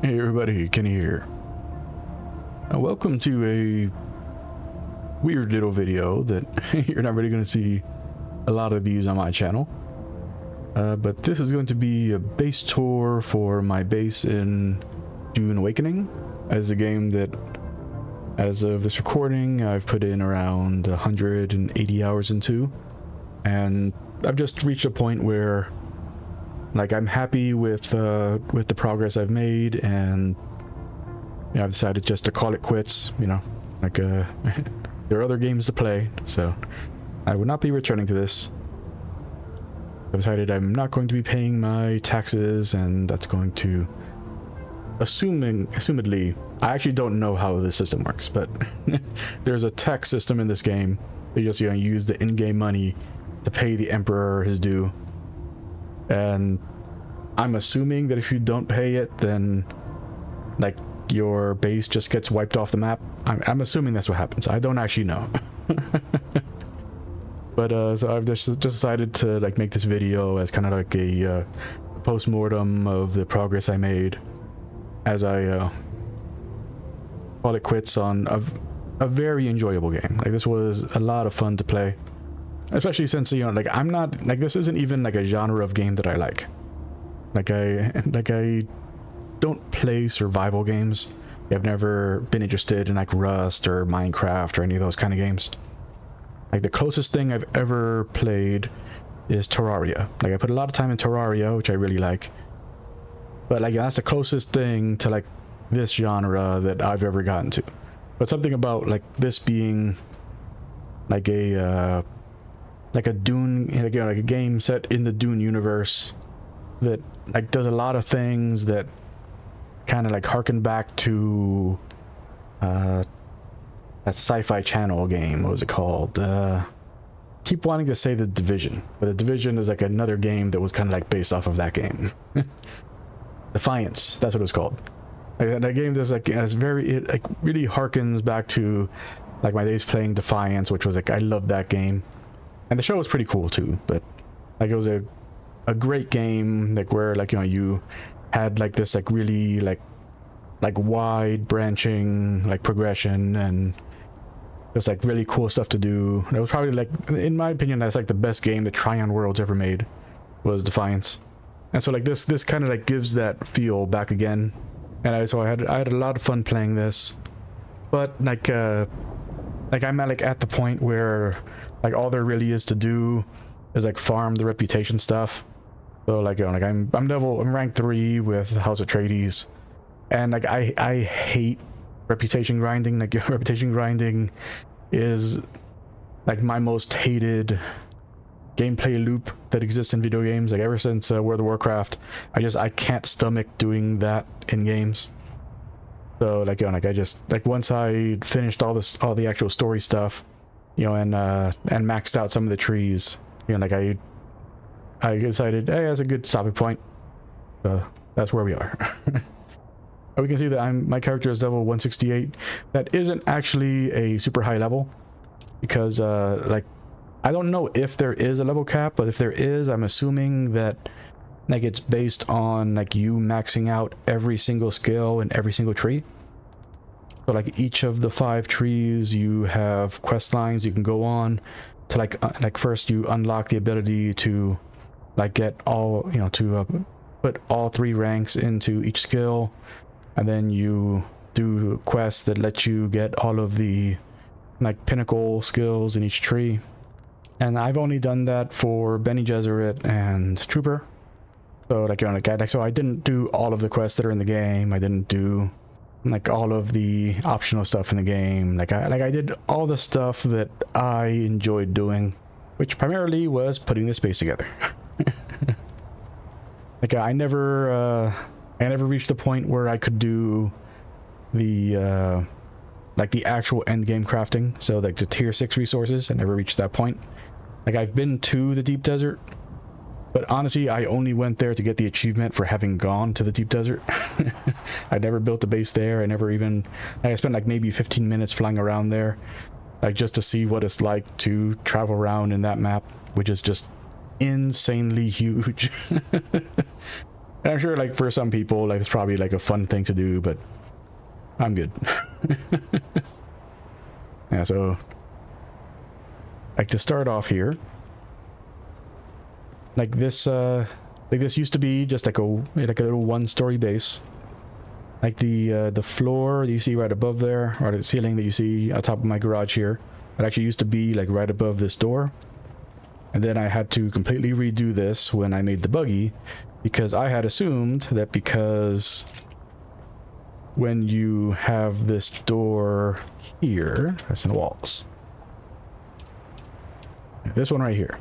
Hey everybody, Kenny here. Welcome to a weird little video that you're not really going to see a lot of these on my channel. But this is going to be a base tour for my base in Dune Awakening, as a game that, as of this recording, I've put in around 180 hours into, and I've just reached a point where I'm happy with the progress I've made, and I've decided just to call it quits. There are other games to play, so I would not be returning to this. I've decided I'm not going to be paying my taxes, and that's going to, assumedly, I actually don't know how this system works, but there's a tax system in this game. You just use the in-game money to pay the Emperor his due. And I'm assuming that if you don't pay it, then your base just gets wiped off the map. I'm assuming that's what happens. I don't actually know. But so I've just decided to make this video as kind of like a post-mortem of the progress I made as I call it quits on a very enjoyable game. This was a lot of fun to play. Especially since, I'm not, this isn't even a genre of game that I like. I don't play survival games. I've never been interested in Rust or Minecraft or any of those kind of games. The closest thing I've ever played is Terraria. I put a lot of time in Terraria, which I really like. But that's the closest thing to this genre that I've ever gotten to. But something about this being a Dune, a game set in the Dune universe that does a lot of things that kind of harken back to that sci-fi channel game. What was it called? Keep wanting to say The Division, but The Division is another game that was kind of based off of that game. Defiance, that's what it was called. That game does it really harkens back to my days playing Defiance, which was I loved that game. And the show was pretty cool too, but it was a great game where you had this really wide branching progression and just really cool stuff to do. It was probably in my opinion, that's the best game that Tryon Worlds ever made, was Defiance. And so this kind of gives that feel back again. And I had a lot of fun playing this, but I'm at the point where all there really is to do is farm the reputation stuff. So I'm ranked 3 with House Atreides, and I hate reputation grinding. Reputation grinding is my most hated gameplay loop that exists in video games. Ever since World of Warcraft, I can't stomach doing that in games. So I just once I finished all the actual story stuff, and maxed out some of the trees, I decided, hey, that's a good stopping point. That's where we are. We can see that my character is level 168. That isn't actually a super high level, because I don't know if there is a level cap, but if there is, I'm assuming that it's based on you maxing out every single skill in every single tree. So each of the 5 trees, you have quest lines you can go on to first you unlock the ability to get all, to put all 3 ranks into each skill, and then you do quests that let you get all of the pinnacle skills in each tree. And I've only done that for Bene Gesserit and Trooper. So so I didn't do all of the quests that are in the game. I didn't do all of the optional stuff in the game. I did all the stuff that I enjoyed doing, which primarily was putting this base together. I never reached the point where I could do the the actual end game crafting. So the tier 6 resources, I never reached that point. I've been to the deep desert, but honestly, I only went there to get the achievement for having gone to the deep desert. I never built a base there. I never even, I spent maybe 15 minutes flying around there, just to see what it's like to travel around in that map, which is just insanely huge. And I'm sure like for some people like it's probably like a fun thing to do, but I'm good. Yeah, so like to start off here, like this used to be just like a little one-story base. Like the floor that you see right above there, or the ceiling that you see on top of my garage here, it actually used to be like right above this door. And then I had to completely redo this when I made the buggy, because I had assumed that because when you have this door here, that's in the walls. This one right here.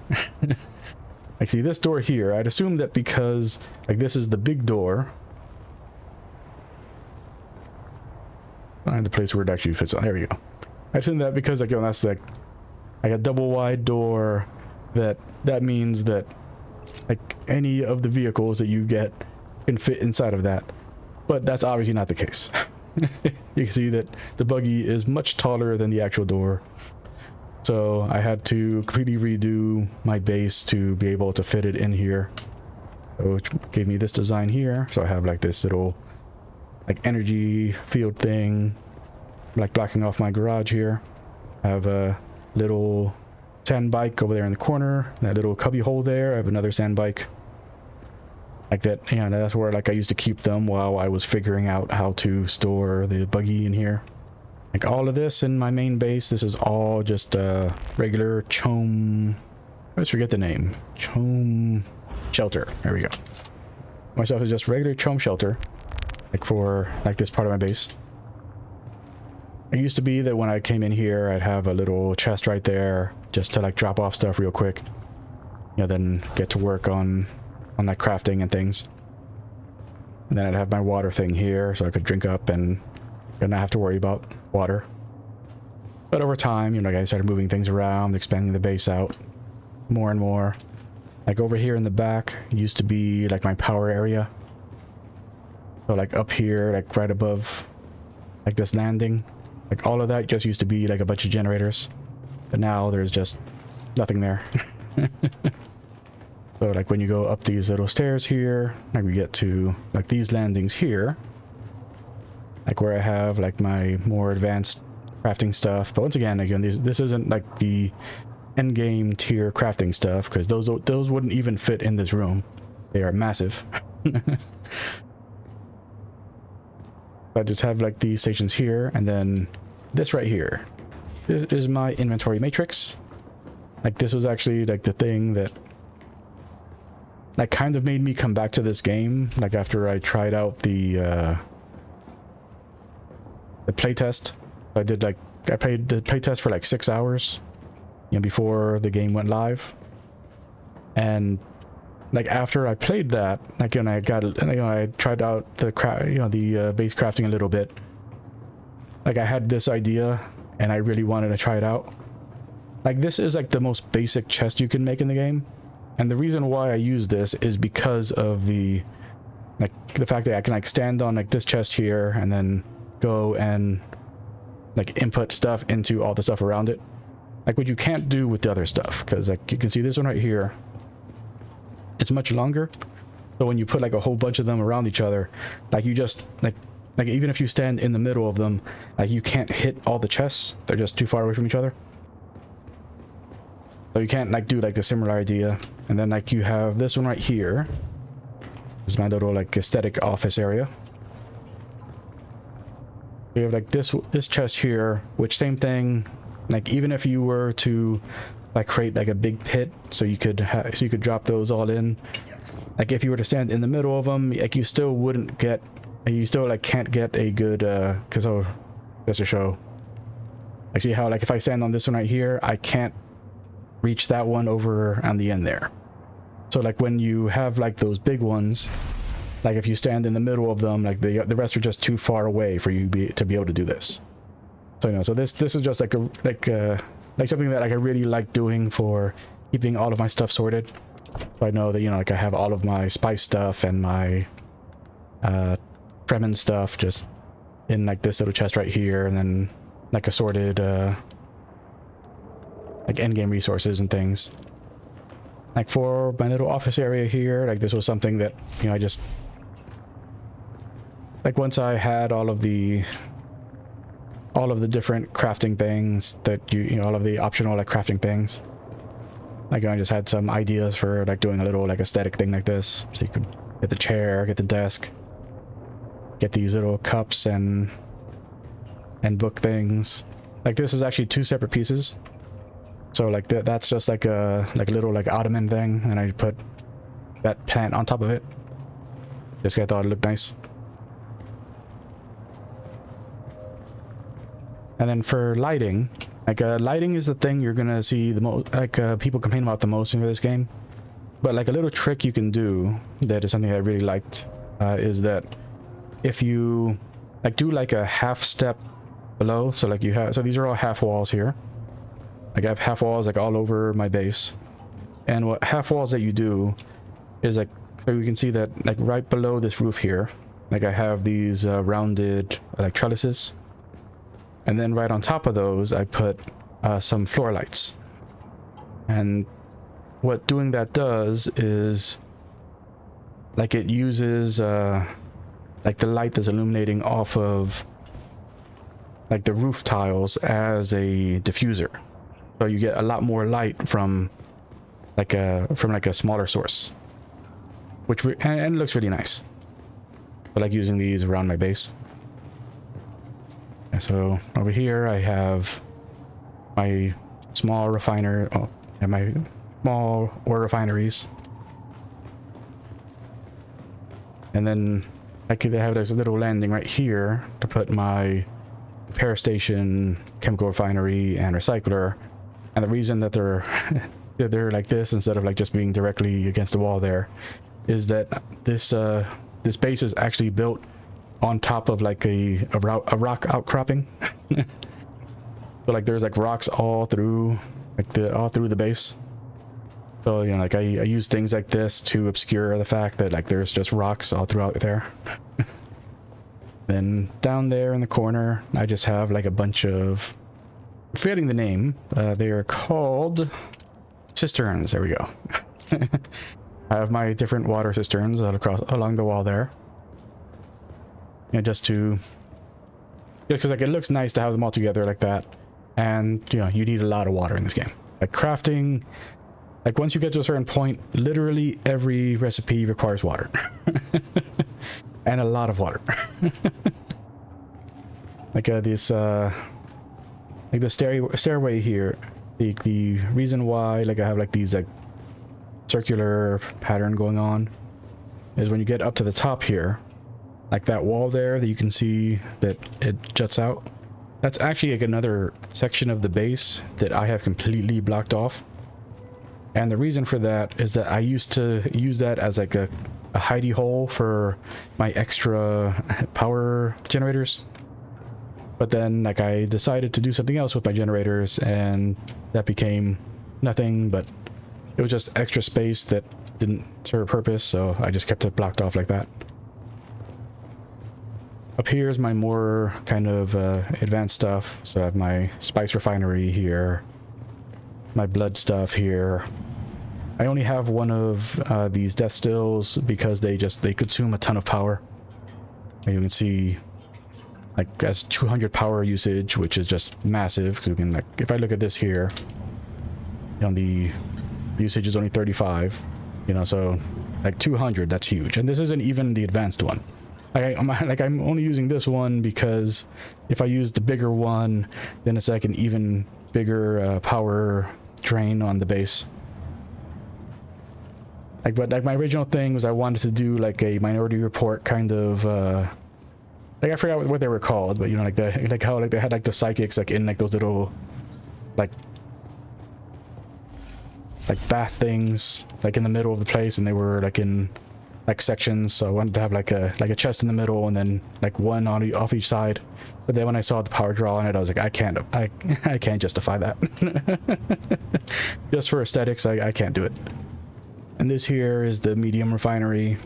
I see this door here. I'd assumed that because like this is the big door. Find the place where it actually fits on. There we go. I assumed that because like that's like a double wide door, that means that like any of the vehicles that you get can fit inside of that. But that's obviously not the case. You can see that the buggy is much taller than the actual door. So I had to completely redo my base to be able to fit it in here. So it gave me this design here. So I have like this little like energy field thing, like blocking off my garage here. I have a little sand bike over there in the corner. That little cubby hole there, I have another sand bike. Like that, yeah, that's where like I used to keep them while I was figuring out how to store the buggy in here. Like all of this in my main base, this is all just regular chome. I always forget the name. Chome shelter. There we go. Myself is just regular chome shelter, like for like this part of my base. It used to be that when I came in here, I'd have a little chest right there just to like drop off stuff real quick. You know, then get to work on like crafting and things. And then I'd have my water thing here so I could drink up and not have to worry about water. But over time, you know, I started moving things around, expanding the base out more and more. Like over here in the back used to be like my power area. So like up here, like right above like this landing, like all of that just used to be like a bunch of generators. But now there's just nothing there. So like when you go up these little stairs here, like we get to like these landings here, like where I have like my more advanced crafting stuff. But once again, this isn't like the end game tier crafting stuff, because those wouldn't even fit in this room. They are massive. I just have like these stations here, and then this right here. This is my inventory matrix. Like this was actually like the thing that kind of made me come back to this game. Like after I tried out the playtest. I played the playtest for like 6 hours, you know, before the game went live. And like after I played that, like, and I tried out the base crafting a little bit. Like I had this idea and I really wanted to try it out. Like this is like the most basic chest you can make in the game. And the reason why I use this is because of the fact that I can like stand on like this chest here and then go and like input stuff into all the stuff around it, like what you can't do with the other stuff. Because like you can see this one right here, it's much longer. So when you put like a whole bunch of them around each other, like you just like even if you stand in the middle of them, like you can't hit all the chests. They're just too far away from each other. So you can't like do like the similar idea. And then like you have this one right here. This is my little like aesthetic office area. We have like this chest here, which same thing. Like even if you were to like create like a big pit, so you could drop those all in. Like if you were to stand in the middle of them, like you still wouldn't get, you still like can't get a good because just to show. I see how like if I stand on this one right here, I can't reach that one over on the end there. So like when you have like those big ones, like if you stand in the middle of them, like the rest are just too far away for you to be able to do this. So you know, so this is just like something that like I really like doing for keeping all of my stuff sorted. So I know that, you know, like I have all of my spice stuff and my Fremen stuff just in like this little chest right here, and then like assorted like endgame resources and things. Like for my little office area here, like this was something that, you know, I just like once I had all of the different crafting things that you know, all of the optional like crafting things, like I just had some ideas for like doing a little like aesthetic thing like this. So you could get the chair, get the desk, get these little cups and book things. Like this is actually two separate pieces. So like that's just like a little like ottoman thing, and I put that plant on top of it. Just 'cause I thought it looked nice. And then for lighting, like lighting is the thing you're gonna see the most, like people complain about the most in this game. But like a little trick you can do that is something I really liked is that if you like do like a half step below, so like you have, so these are all half walls here. Like I have half walls like all over my base, and what half walls that you do is like, so you can see that like right below this roof here, like I have these rounded like trellises, and then right on top of those I put some floor lights. And what doing that does is like it uses like the light that's illuminating off of like the roof tiles as a diffuser, so you get a lot more light from like a smaller source, which and it looks really nice. I like using these around my base. And so over here I have my small refiner, and my small ore refineries, and then I could have this little landing right here to put my repair station, chemical refinery, and recycler. And the reason that they're like this instead of like just being directly against the wall there is that this base is actually built on top of like a rock outcropping. So like there's like rocks all through the base. So you know, like I use things like this to obscure the fact that like there's just rocks all throughout there. Then down there in the corner I just have like a bunch of, I'm forgetting the name, they are called cisterns. There we go. I have my different water cisterns along the wall there, you know, just because like it looks nice to have them all together like that. And you know, you need a lot of water in this game. Like crafting, like once you get to a certain point, literally every recipe requires water. And a lot of water. Like this like the stairway here, the reason why like I have like these like circular pattern going on is when you get up to the top here, like that wall there that you can see that it juts out, that's actually like another section of the base that I have completely blocked off. And the reason for that is that I used to use that as like a hidey hole for my extra power generators. But then like I decided to do something else with my generators, and that became nothing, but it was just extra space that didn't serve a purpose, so I just kept it blocked off like that. Up here is my more kind of advanced stuff. So I have my spice refinery here, my blood stuff here. I only have one of these death stills because they consume a ton of power. And you can see like as 200 power usage, which is just massive. Because you can, like, if I look at this here, you know, the usage is only 35, you know, so like 200, that's huge. And this isn't even the advanced one. I'm only using this one because if I use the bigger one, then it's like an even bigger power drain on the base. Like, but like my original thing was I wanted to do like a Minority Report kind of like, I forgot what they were called, but you know, like how like they had like the psychics like in like those little like bath things like in the middle of the place, and they were like in like sections. So I wanted to have like a chest in the middle and then like one on off each side. But then when I saw the power draw on it, I was like, I can't justify that. Just for aesthetics, I can't do it. And this here is the medium refinery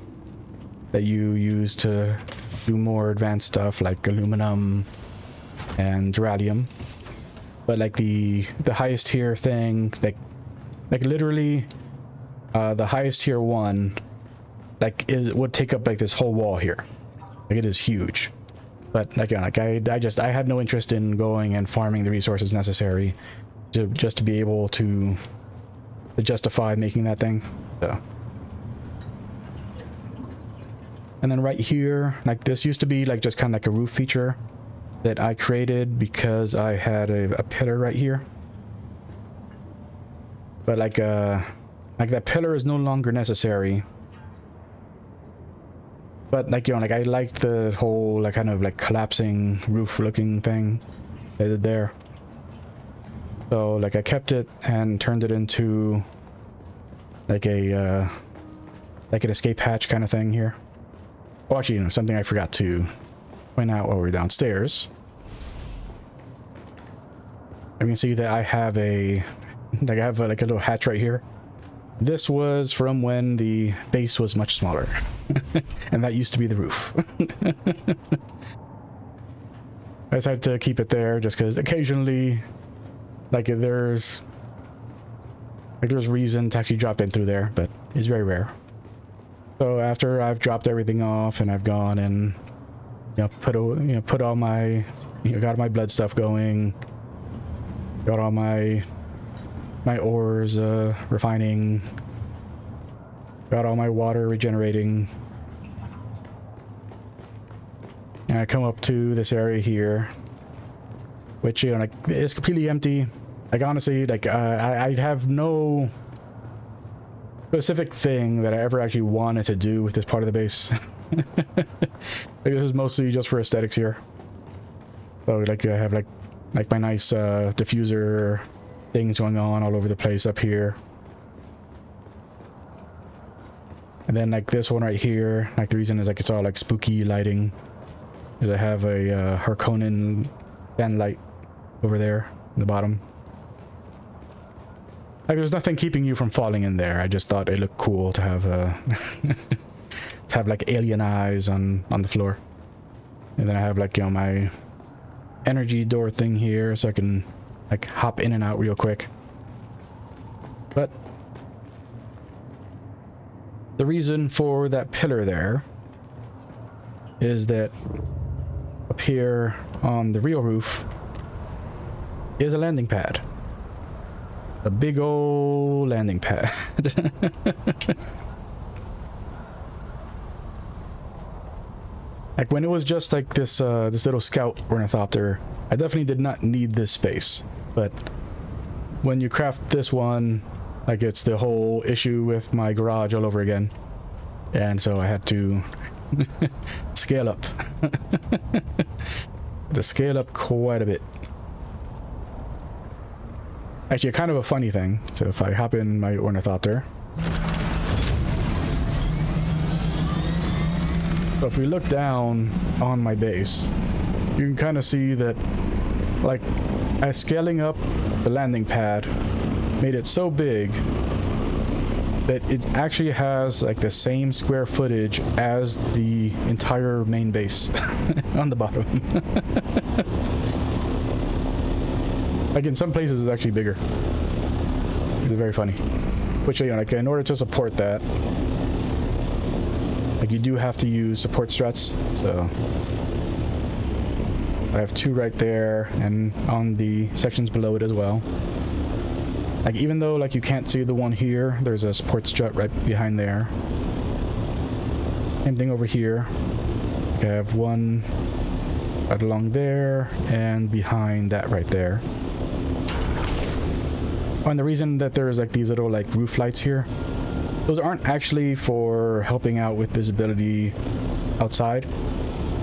that you use to do more advanced stuff like aluminum and duralium. But like the highest tier thing, like literally the highest tier one, like would take up like this whole wall here. Like, it is huge. But again, like I had no interest in going and farming the resources necessary to just to be able to justify making that thing. So. And then right here, like this used to be like just kind of like a roof feature that I created because I had a pillar right here. But like that pillar is no longer necessary. But like, you know, like I liked the whole like kind of like collapsing roof looking thing they did there. So like I kept it and turned it into like a like an escape hatch kind of thing here. Oh, actually, you know, something I forgot to point out while we were downstairs. You can see that I have a like a little hatch right here. This was from when the base was much smaller. And that used to be the roof. I decided to keep it there just because occasionally like there's reason to actually drop in through there, but it's very rare. So after I've dropped everything off and I've gone and put all my got my blood stuff going, got all my ores refining, got all my water regenerating, and I come up to this area here, which like is completely empty. Like honestly, like I have no specific thing that I ever actually wanted to do with this part of the base. Like, this is mostly just for aesthetics here. So like I have like my nice diffuser things going on all over the place up here. And then like this one right here, like the reason is like it's all like spooky lighting is I have a Harkonnen fan light over there in the bottom. Like there's nothing keeping you from falling in there. I just thought it looked cool to have to have like alien eyes on the floor. And then I have like my energy door thing here so I can like hop in and out real quick. But the reason for that pillar there is that up here on the real roof is a landing pad. A big old landing pad. Like when it was just like this this little scout ornithopter, I definitely did not need this space. But when you craft this one, like it's the whole issue with my garage all over again. And so I had to scale up. To scale up quite a bit. Actually, kind of a funny thing. So if I hop in my ornithopter. So if we look down on my base, you can kind of see that like as scaling up the landing pad made it so big that it actually has like the same square footage as the entire main base on the bottom. Like in some places it's actually bigger. It's very funny. Which, like in order to support that, like you do have to use support struts. So I have two right there and on the sections below it as well. Like even though like you can't see the one here, there's a support strut right behind there. Same thing over here. I have one right along there and behind that right there. Oh, and the reason that there's like these little like roof lights here, those aren't actually for helping out with visibility outside.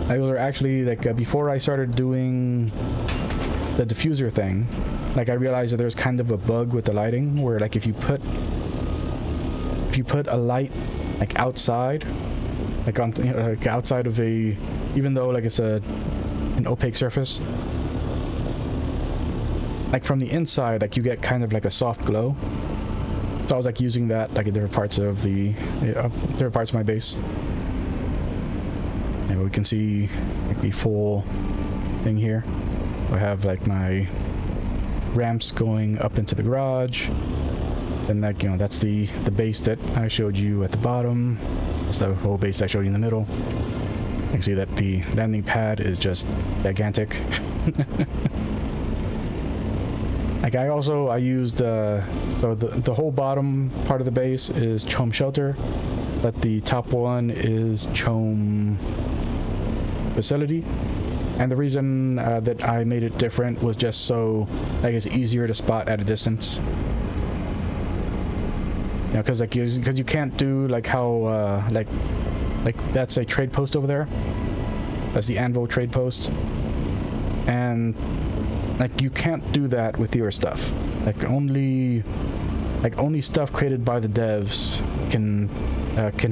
Those are actually like before I started doing the diffuser thing, like I realized that there's kind of a bug with the lighting where like if you put a light like outside, like on like outside of a, even though like it's an opaque surface, like from the inside like you get kind of like a soft glow. So I was like using that like in different parts of my base. And we can see like the full thing here. I have like my ramps going up into the garage, and like that's the base that I showed you at the bottom. That's the whole base I showed you in the middle. can see that the landing pad is just gigantic. Like I used so the whole bottom part of the base is Chome Shelter, but the top one is Chome Facility. And the reason that I made it different was just so like it's easier to spot at a distance. You know, because you can't do like how like that's a trade post over there. That's the Anvil trade post, and like you can't do that with your stuff. Like only stuff created by the devs can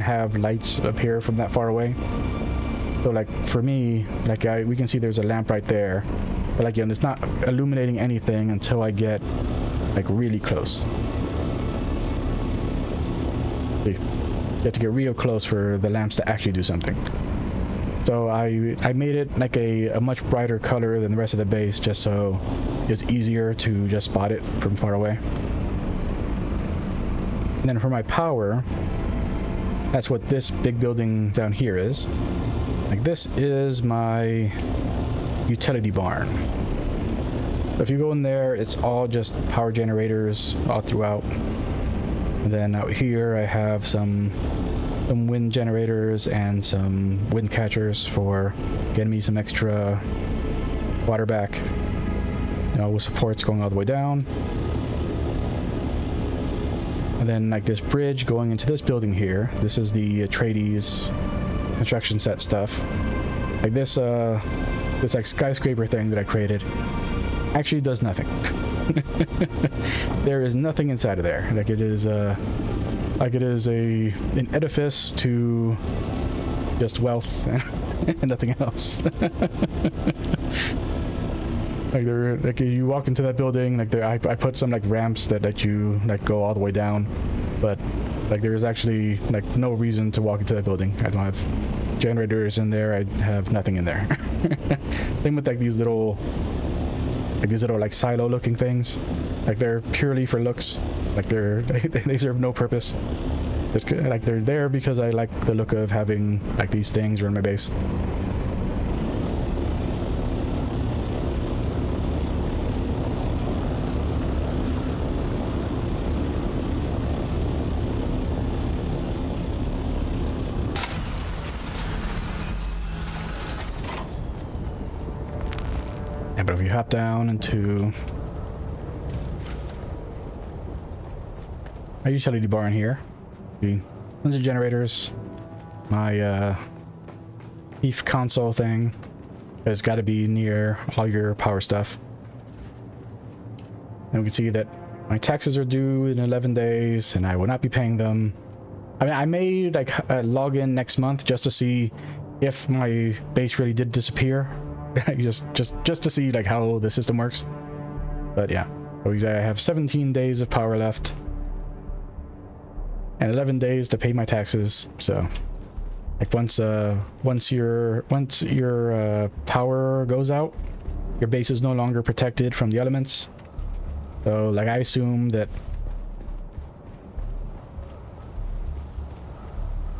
have lights appear from that far away. So like for me, like we can see there's a lamp right there, but like, you know, it's not illuminating anything until I get like really close. You have to get real close for the lamps to actually do something. So I made it like a much brighter color than the rest of the base, just so it's easier to just spot it from far away. And then for my power, that's what this big building down here is. Like this is my utility barn. So if you go in there, it's all just power generators all throughout. And then out here I have some wind generators and some wind catchers for getting me some extra water back. You know, with supports going all the way down. And then like this bridge going into this building here. This is the Atreides construction set stuff. Like this like skyscraper thing that I created actually does nothing. There is nothing inside of there. Like it is an edifice to just wealth and nothing else. Like you walk into that building, like I put some like ramps that let you like go all the way down, but like there is actually like no reason to walk into that building. I don't have generators in there. I have nothing in there. Same with like these little like silo looking things. Like they're purely for looks. Like they serve no purpose. Just like they're there because I like the look of having like these things around my base. Yeah, but if you hop down into my utility barn here, tons of generators. My beef console thing has got to be near all your power stuff. And we can see that my taxes are due in 11 days, and I will not be paying them. I mean, I may like log in next month just to see if my base really did disappear, just to see like how the system works. But yeah, so I have 17 days of power left. And 11 days to pay my taxes. So like once your power goes out, your base is no longer protected from the elements. So like I assume that,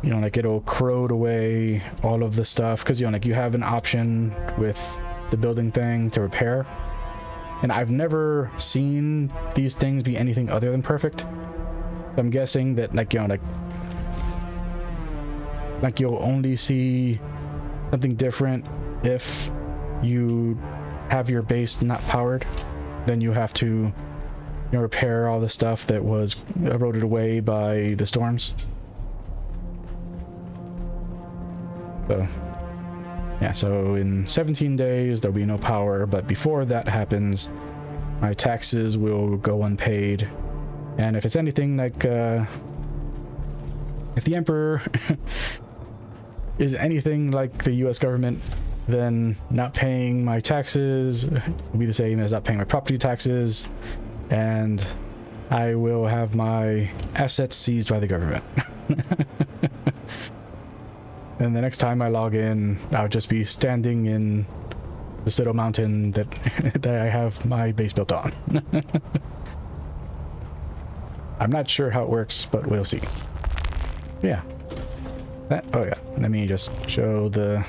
you know, like it'll corrode away all of the stuff, because you know, like you have an option with the building thing to repair, and I've never seen these things be anything other than perfect. I'm guessing that like, you know, like you'll only see something different if you have your base not powered. Then you have to, you know, repair all the stuff that was eroded away by the storms. So yeah, so in 17 days there'll be no power, but before that happens, my taxes will go unpaid. And if it's anything like, if the Emperor is anything like the US government, then not paying my taxes will be the same as not paying my property taxes, and I will have my assets seized by the government. And the next time I log in, I'll just be standing in this little mountain that, that I have my base built on. I'm not sure how it works, but we'll see. Yeah. Oh yeah, let me just show the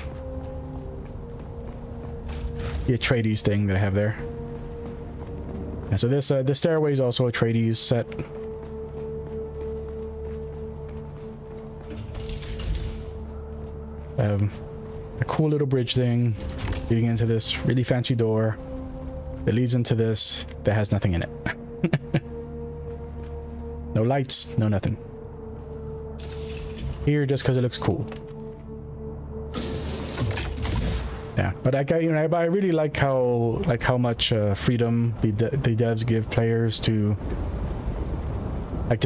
Atreides thing that I have there. And so this stairway is also a Atreides set. A cool little bridge thing leading into this really fancy door that leads into this that has nothing in it. No lights, no nothing. Here just because it looks cool. Yeah, but I really like how much freedom the devs give players to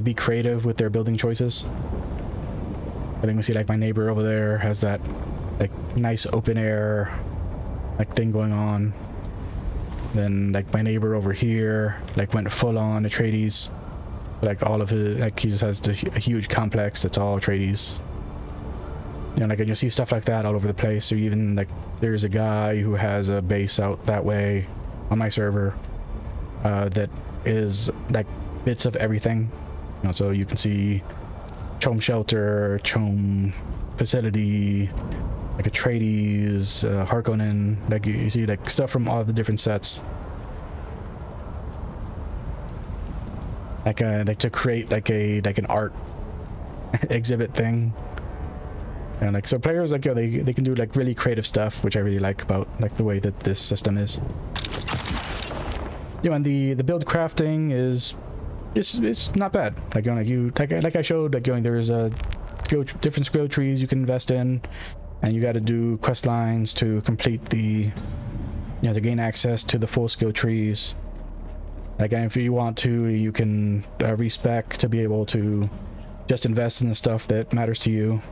be creative with their building choices. I think we see like my neighbor over there has that like nice open air like thing going on. Then like my neighbor over here like went full on Atreides. Like all of his, like he just has a huge complex that's all Atreides. You know, like, and you see stuff like that all over the place. Or even like there's a guy who has a base out that way on my server that is like bits of everything. You know, so you can see Chom Shelter, Chom Facility, like Atreides, Harkonnen. Like you see like stuff from all the different sets. Like to create like an art exhibit thing. And like so players like they can do like really creative stuff, which I really like about like the way that this system is. You know, and the build crafting is it's not bad. Like like I showed, like there's different skill trees you can invest in, and you got to do quest lines to complete to gain access to the full skill trees. Like, and if you want to, you can respec to be able to just invest in the stuff that matters to you.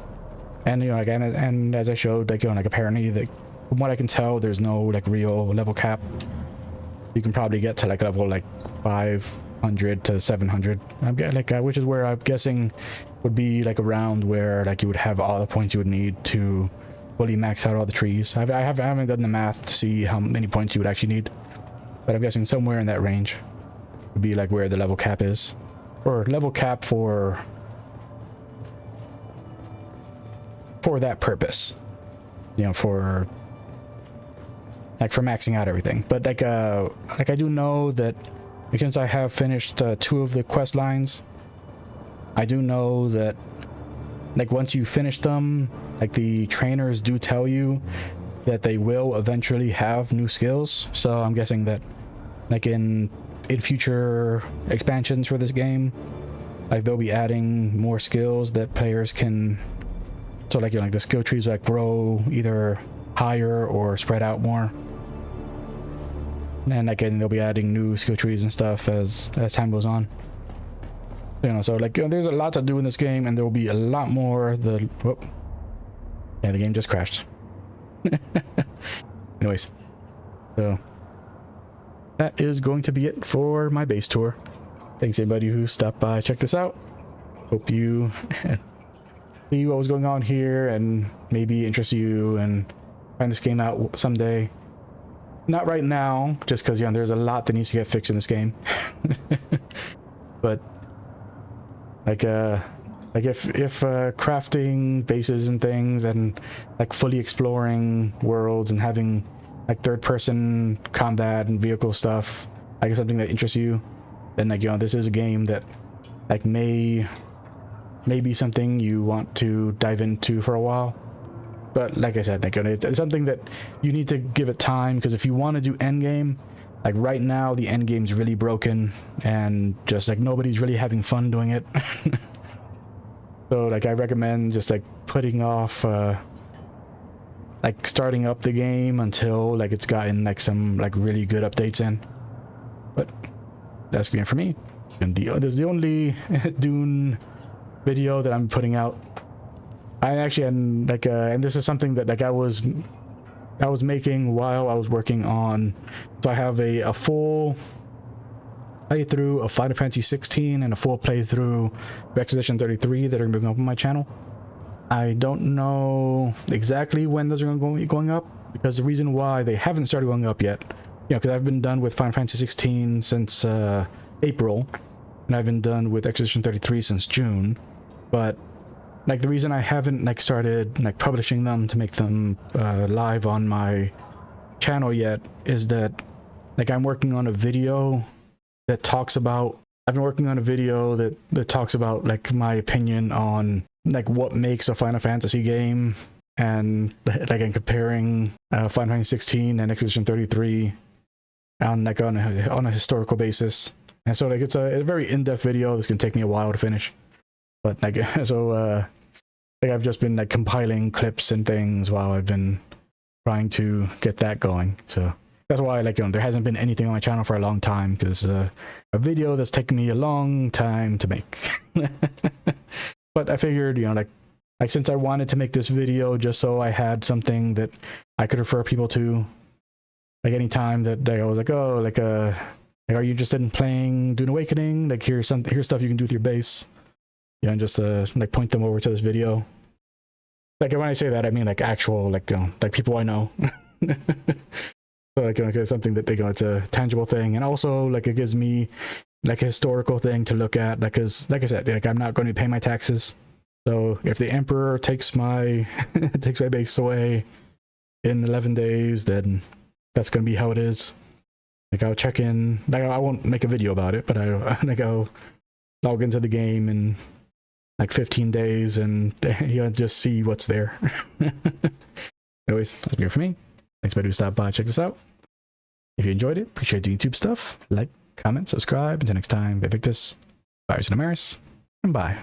And like, and as I showed, like like apparently, like from what I can tell, there's no like real level cap. You can probably get to like level like 500 to 700. I'm getting like which is where I'm guessing would be like around where like you would have all the points you would need to fully max out all the trees. I haven't done the math to see how many points you would actually need, but I'm guessing somewhere in that range would be like where the level cap is, or level cap for that purpose, for maxing out everything. But like I do know that because I have finished 2 of the quest lines, I do know that like once you finish them, like the trainers do tell you that they will eventually have new skills. So I'm guessing that like in future expansions for this game, like they'll be adding more skills that players can, so like like the skill trees like grow either higher or spread out more, and again they'll be adding new skill trees and stuff as time goes on. So like there's a lot to do in this game, and there will be a lot more. The game just crashed. Anyways, so that is going to be it for my base tour. Thanks everybody who stopped by, check this out. Hope you see what was going on here and maybe interest you and find this game out someday. Not right now, just because there's a lot that needs to get fixed in this game. But like if crafting bases and things and like fully exploring worlds and having like third-person combat and vehicle stuff, like something that interests you, then like this is a game that like may be something you want to dive into for a while. But like I said, like it's something that you need to give it time, because if you want to do endgame, like right now the endgame's really broken and just like nobody's really having fun doing it. So like I recommend just like putting off like starting up the game until like it's gotten like some like really good updates in. But that's good for me. And there's the only Dune video that I'm putting out. I actually, and like and this is something that like I was making while I was working on, so I have a full playthrough of Final Fantasy 16 and a full playthrough of Expedition 33 that are going up on my channel. I don't know exactly when those are going to be going up, because the reason why they haven't started going up yet, because I've been done with Final Fantasy 16 since April, and I've been done with Expedition 33 since June. But like the reason I haven't like started like publishing them to make them live on my channel yet is that like I'm working on a video that talks about I've been working on a video that talks about like my opinion on like what makes a Final Fantasy game, and like I'm comparing Final Fantasy 16 and Expedition 33 on like on a historical basis. And so like it's a very in-depth video that's gonna take me a while to finish. But like so like I've just been like compiling clips and things while I've been trying to get that going. So that's why like there hasn't been anything on my channel for a long time, because a video that's taken me a long time to make. But I figured, like since I wanted to make this video just so I had something that I could refer people to, like anytime that I was like, oh, like are you interested in playing Dune Awakening? Like here's stuff you can do with your base. And just like point them over to this video. Like when I say that, I mean like actual like people I know. So like it's something that it's a tangible thing, and also like it gives me like a historical thing to look at. Like, cause like I said, like I'm not going to pay my taxes. So if the Emperor takes my takes my base away in 11 days, then that's going to be how it is. Like I'll check in. Like I won't make a video about it, but I'll log into the game in like 15 days and just see what's there. Anyways, that's it for me. Thanks for stop by, check this out. If you enjoyed it, appreciate the YouTube stuff. Like, comment, subscribe. Until next time, Victus, Virus and Amaris, and bye.